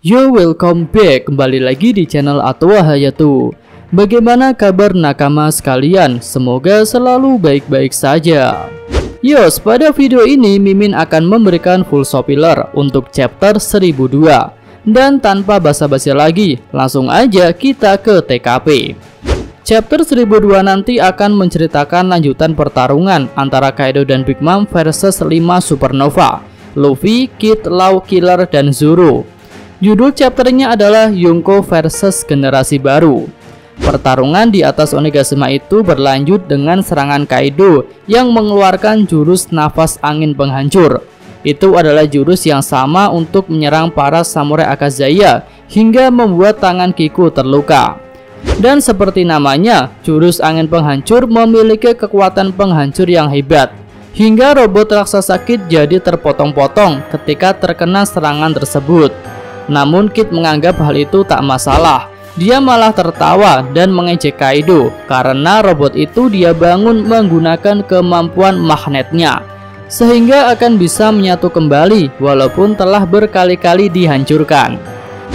Yo, welcome back, kembali lagi di channel Atwa Hayatu. Bagaimana kabar nakama sekalian? Semoga selalu baik-baik saja. Yos, pada video ini Mimin akan memberikan full spoiler untuk chapter 1002. Dan tanpa basa-basi lagi, langsung aja kita ke TKP. Chapter 1002 nanti akan menceritakan lanjutan pertarungan antara Kaido dan Big Mom versus 5 Supernova, Luffy, Kid, Law, Killer, dan Zoro. Judul chapternya adalah Yonko versus Generasi Baru. Pertarungan di atas Onigashima itu berlanjut dengan serangan Kaido yang mengeluarkan jurus nafas angin penghancur. Itu adalah jurus yang sama untuk menyerang para samurai Akazaya hingga membuat tangan Kiku terluka. Dan seperti namanya, jurus angin penghancur memiliki kekuatan penghancur yang hebat, hingga robot raksasa Kid jadi terpotong-potong ketika terkena serangan tersebut. Namun Kid menganggap hal itu tak masalah. Dia malah tertawa dan mengejek Kaido karena robot itu dia bangun menggunakan kemampuan magnetnya, sehingga akan bisa menyatu kembali walaupun telah berkali-kali dihancurkan.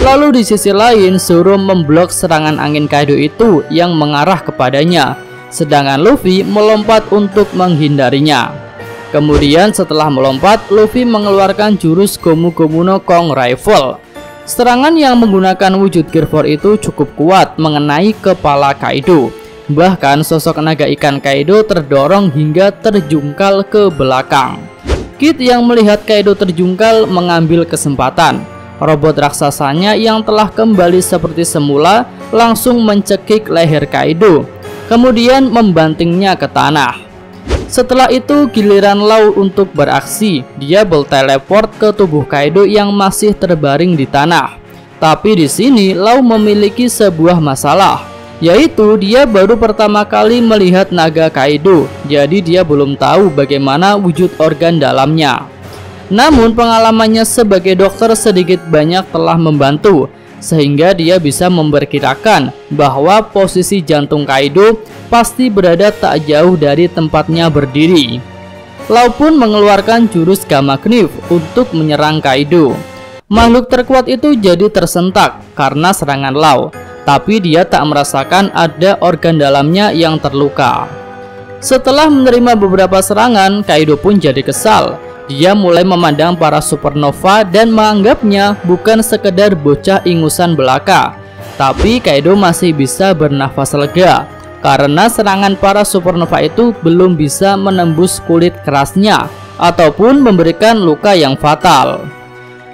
Lalu di sisi lain, Zoro memblok serangan angin Kaido itu yang mengarah kepadanya, sedangkan Luffy melompat untuk menghindarinya. Kemudian setelah melompat, Luffy mengeluarkan jurus Gomu Gomu no Kong Rifle. Serangan yang menggunakan wujud Gear 4 itu cukup kuat mengenai kepala Kaido. Bahkan sosok naga ikan Kaido terdorong hingga terjungkal ke belakang. Kid yang melihat Kaido terjungkal mengambil kesempatan. Robot raksasanya yang telah kembali seperti semula langsung mencekik leher Kaido, kemudian membantingnya ke tanah. Setelah itu giliran Law untuk beraksi. Dia berteleport ke tubuh Kaido yang masih terbaring di tanah. Tapi di sini Law memiliki sebuah masalah, yaitu dia baru pertama kali melihat naga Kaido, jadi dia belum tahu bagaimana wujud organ dalamnya. Namun pengalamannya sebagai dokter sedikit banyak telah membantu, sehingga dia bisa memperkirakan bahwa posisi jantung Kaido pasti berada tak jauh dari tempatnya berdiri. Law pun mengeluarkan jurus Gamma Knife untuk menyerang Kaido. Makhluk terkuat itu jadi tersentak karena serangan Law, tapi dia tak merasakan ada organ dalamnya yang terluka. Setelah menerima beberapa serangan, Kaido pun jadi kesal. Dia mulai memandang para supernova dan menganggapnya bukan sekedar bocah ingusan belaka. Tapi Kaido masih bisa bernafas lega karena serangan para supernova itu belum bisa menembus kulit kerasnya ataupun memberikan luka yang fatal.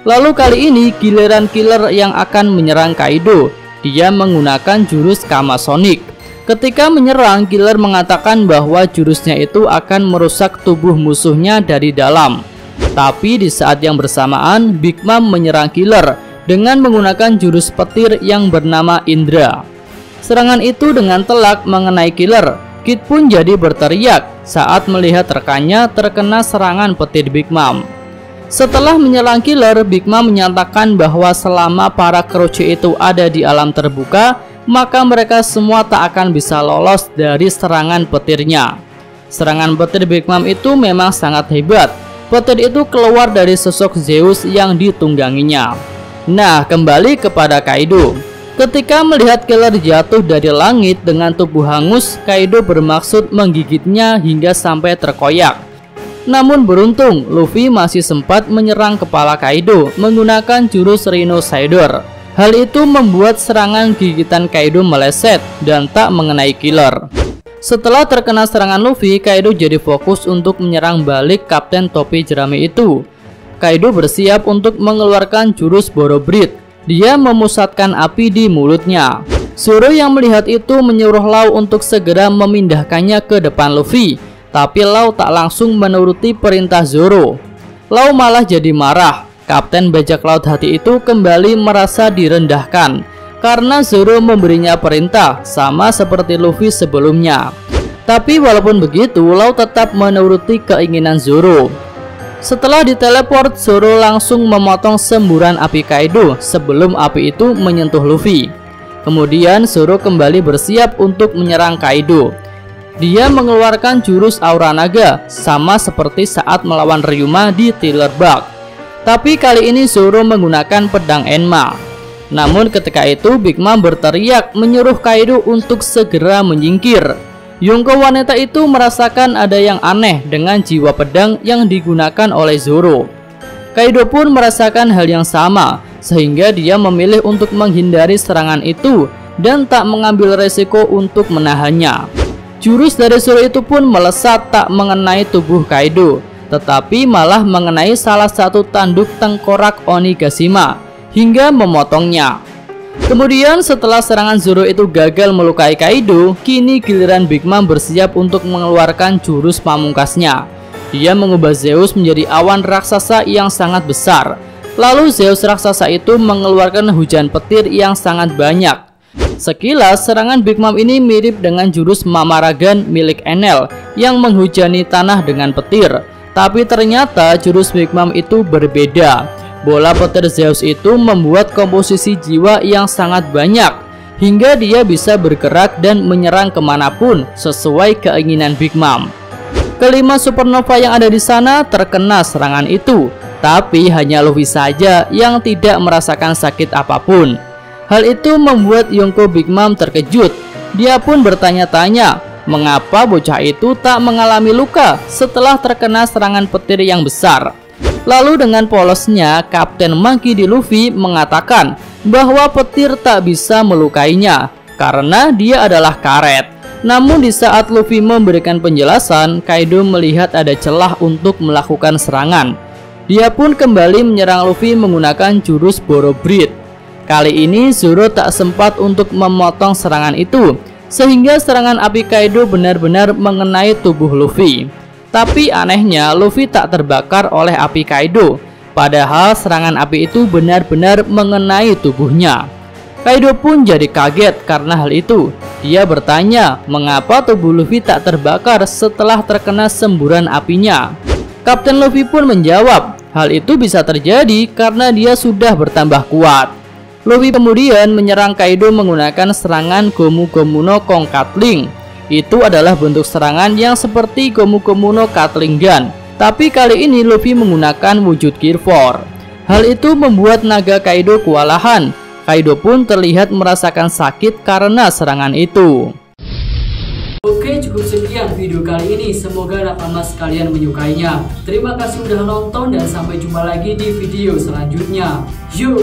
Lalu kali ini giliran Killer yang akan menyerang Kaido. Dia menggunakan jurus Kama Sonic. Ketika menyerang, Killer mengatakan bahwa jurusnya itu akan merusak tubuh musuhnya dari dalam. Tapi di saat yang bersamaan, Big Mom menyerang Killer dengan menggunakan jurus petir yang bernama Indra. Serangan itu dengan telak mengenai Killer. Kid pun jadi berteriak saat melihat rekannya terkena serangan petir Big Mom. Setelah menyerang Killer, Big Mom menyatakan bahwa selama para Orochi itu ada di alam terbuka, maka mereka semua tak akan bisa lolos dari serangan petirnya. Serangan petir Big Mom itu memang sangat hebat. Petir itu keluar dari sosok Zeus yang ditungganginya. Nah, kembali kepada Kaido. Ketika melihat Killer jatuh dari langit dengan tubuh hangus, Kaido bermaksud menggigitnya hingga sampai terkoyak. Namun beruntung, Luffy masih sempat menyerang kepala Kaido menggunakan jurus Rhinocidor. Hal itu membuat serangan gigitan Kaido meleset dan tak mengenai Killer. Setelah terkena serangan Luffy, Kaido jadi fokus untuk menyerang balik Kapten Topi Jerami itu. Kaido bersiap untuk mengeluarkan jurus Borobreed. Dia memusatkan api di mulutnya. Zoro yang melihat itu menyuruh Law untuk segera memindahkannya ke depan Luffy. Tapi Law tak langsung menuruti perintah Zoro. Law malah jadi marah. Kapten bajak laut hati itu kembali merasa direndahkan karena Zoro memberinya perintah sama seperti Luffy sebelumnya. Tapi walaupun begitu, Law tetap menuruti keinginan Zoro. Setelah diteleport, Zoro langsung memotong semburan api Kaido sebelum api itu menyentuh Luffy. Kemudian Zoro kembali bersiap untuk menyerang Kaido. Dia mengeluarkan jurus Aura Naga sama seperti saat melawan Ryuma di Thriller Bark. Tapi kali ini Zoro menggunakan pedang Enma. Namun ketika itu Big Mom berteriak menyuruh Kaido untuk segera menyingkir. Yonko wanita itu merasakan ada yang aneh dengan jiwa pedang yang digunakan oleh Zoro. Kaido pun merasakan hal yang sama, sehingga dia memilih untuk menghindari serangan itu dan tak mengambil resiko untuk menahannya. Jurus dari Zoro itu pun melesat tak mengenai tubuh Kaido, tetapi malah mengenai salah satu tanduk tengkorak Onigashima hingga memotongnya. Kemudian setelah serangan Zoro itu gagal melukai Kaido, kini giliran Big Mom bersiap untuk mengeluarkan jurus pamungkasnya. Dia mengubah Zeus menjadi awan raksasa yang sangat besar. Lalu Zeus raksasa itu mengeluarkan hujan petir yang sangat banyak. Sekilas serangan Big Mom ini mirip dengan jurus Mamaragan milik Enel yang menghujani tanah dengan petir. Tapi ternyata jurus Big Mom itu berbeda. Bola petir Zeus itu membuat komposisi jiwa yang sangat banyak, hingga dia bisa bergerak dan menyerang kemanapun sesuai keinginan Big Mom. Kelima supernova yang ada di sana terkena serangan itu, tapi hanya Luffy saja yang tidak merasakan sakit apapun. Hal itu membuat Yonko Big Mom terkejut. Dia pun bertanya-tanya, mengapa bocah itu tak mengalami luka setelah terkena serangan petir yang besar. Lalu dengan polosnya, Kapten Monkey D. Luffy mengatakan bahwa petir tak bisa melukainya karena dia adalah karet. Namun di saat Luffy memberikan penjelasan, Kaido melihat ada celah untuk melakukan serangan. Dia pun kembali menyerang Luffy menggunakan jurus Boro Breath. Kali ini Zoro tak sempat untuk memotong serangan itu, sehingga serangan api Kaido benar-benar mengenai tubuh Luffy. Tapi anehnya Luffy tak terbakar oleh api Kaido, padahal serangan api itu benar-benar mengenai tubuhnya. Kaido pun jadi kaget karena hal itu. Dia bertanya mengapa tubuh Luffy tak terbakar setelah terkena semburan apinya. Kapten Luffy pun menjawab, hal itu bisa terjadi karena dia sudah bertambah kuat. Luffy kemudian menyerang Kaido menggunakan serangan Gomu Gomu no Konkatling. Itu adalah bentuk serangan yang seperti Gomu Gomu no Catling Gun, tapi kali ini Luffy menggunakan wujud Gear 4. Hal itu membuat naga Kaido kewalahan. Kaido pun terlihat merasakan sakit karena serangan itu. Oke, cukup sekian video kali ini. Semoga nakama sekalian menyukainya. Terima kasih udah nonton dan sampai jumpa lagi di video selanjutnya. Yo!